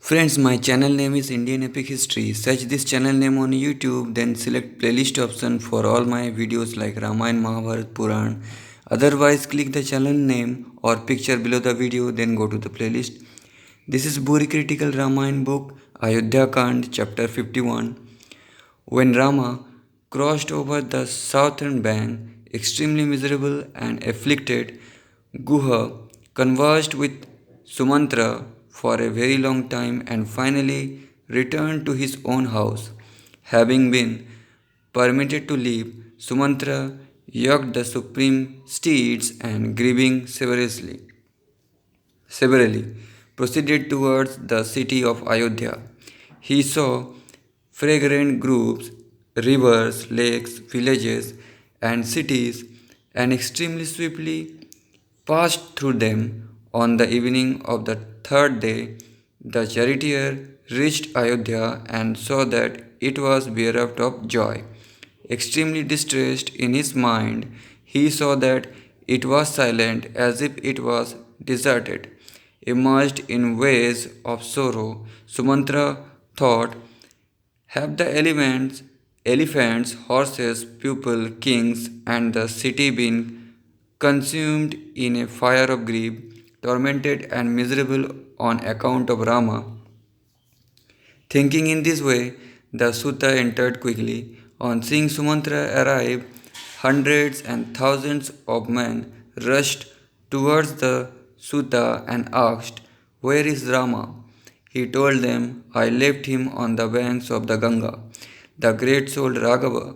Friends, my channel name is Indian Epic History. Search this channel name on YouTube, then select playlist option for all my videos like Ramayan, Mahabharat, Puran. Otherwise, click the channel name or picture below the video, then go to the playlist. This is Bori Critical Ramayan book, Ayodhya Kand, chapter 51. When Rama crossed over the southern bank, extremely miserable and afflicted, Guha conversed with Sumantra for a very long time and finally returned to his own house. Having been permitted to leave, Sumantra yoked the supreme steeds and grieving severely proceeded towards the city of Ayodhya. He saw fragrant groves, rivers, lakes, villages, and cities, and extremely swiftly passed through them. On the evening of the third day, the charioteer reached Ayodhya and saw that it was bereft of joy. Extremely distressed in his mind, he saw that it was silent as if it was deserted. Immersed in waves of sorrow, Sumantra thought, have the elephants, horses, people, kings, and the city been consumed in a fire of grief, tormented and miserable on account of Rama? Thinking in this way, the Sutta entered quickly. On seeing Sumantra arrive, hundreds and thousands of men rushed towards the Sutta and asked, where is Rama? He told them, I left him on the banks of the Ganga. The great soul Raghava,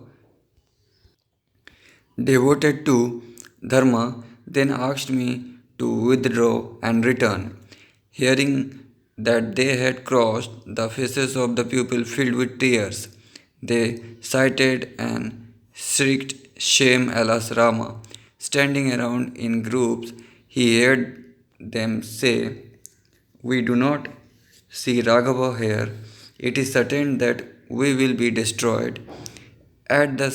devoted to Dharma, then asked me to withdraw and return. Hearing that they had crossed, the faces of the people filled with tears. They cited and shrieked, shame, alas, Rama. Standing around in groups, he heard them say, we do not see Raghava here. It is certain that we will be destroyed. At the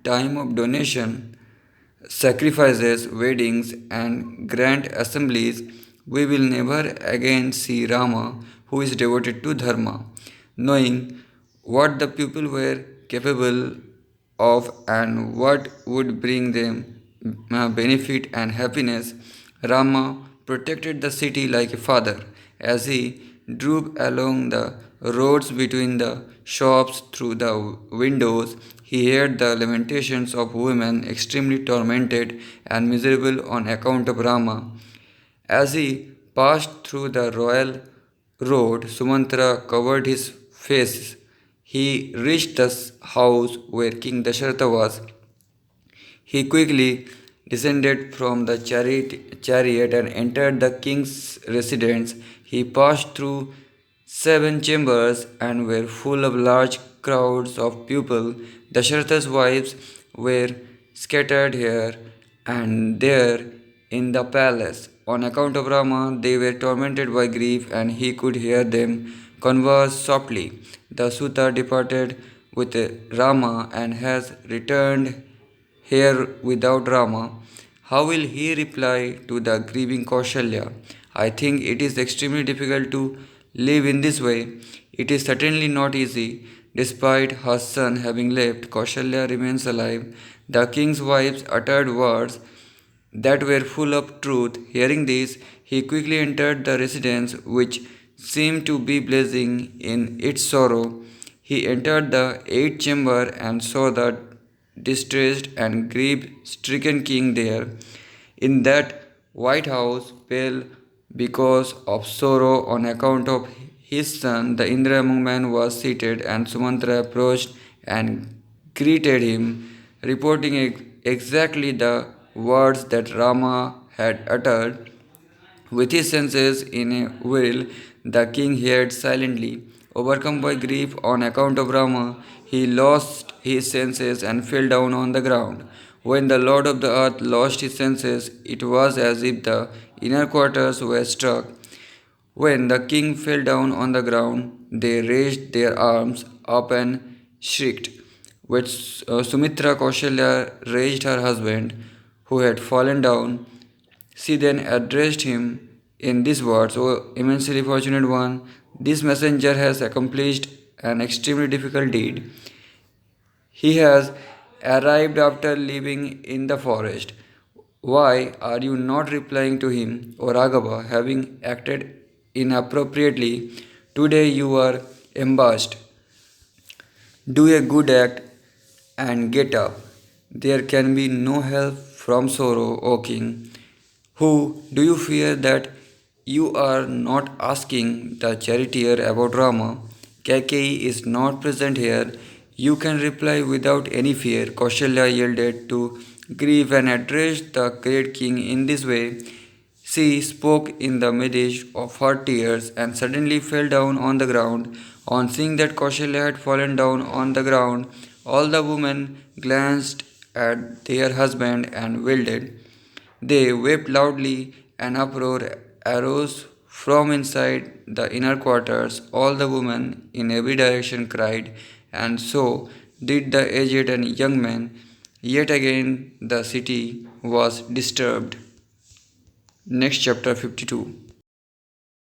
time of donation, sacrifices, weddings, and grand assemblies, we will never again see Rama, who is devoted to Dharma. Knowing what the people were capable of and what would bring them benefit and happiness, Rama protected the city like a father. As he drove along the roads between the shops through the windows, he heard the lamentations of women extremely tormented and miserable on account of Rama. As he passed through the royal road, Sumantra covered his face. He reached the house where King Dasharatha was. He quickly descended from the chariot and entered the king's residence. He passed through seven chambers and were full of large crowds of people. Dasharatha's wives were scattered here and there in the palace. On account of Rama, they were tormented by grief, and he could hear them converse softly. The Sutta departed with Rama and has returned here without Rama. How will he reply to the grieving Kaushalya? I think it is extremely difficult to live in this way. It is certainly not easy. Despite her son having left, Kaushalya remains alive. The king's wives uttered words that were full of truth. Hearing this, he quickly entered the residence, which seemed to be blazing in its sorrow. He entered the eighth chamber and saw the distressed and grief stricken king there. In that white house, pale because of sorrow on account of his son, the Indra among men was seated, and Sumantra approached and greeted him, reporting exactly the words that Rama had uttered. With his senses in a whirl, the king heard silently. Overcome by grief on account of Rama, he lost his senses and fell down on the ground. When the Lord of the earth lost his senses, it was as if the inner quarters were struck. When the king fell down on the ground, they raised their arms up and shrieked. When Sumitra Kaushalya raised her husband, who had fallen down, she then addressed him In these words, O immensely fortunate one, this messenger has accomplished an extremely difficult deed. He has arrived after living in the forest. Why are you not replying to him, O Raghava, having acted inappropriately? Today you are embarrassed. Do a good act and get up. There can be no help from sorrow, O king. Who do you fear that you are not asking the charioteer about Rama? Kaikeyi is not present here. You can reply without any fear. Kaushalya yielded to grief and addressed the great king in this way. She spoke in the midst of her tears and suddenly fell down on the ground. On seeing that Kaushalya had fallen down on the ground, all the women glanced at their husband and wailed. They wept loudly, an uproar arose from inside the inner quarters. All the women in every direction cried, and so did the aged and young men. Yet again the city was disturbed. Next chapter 52.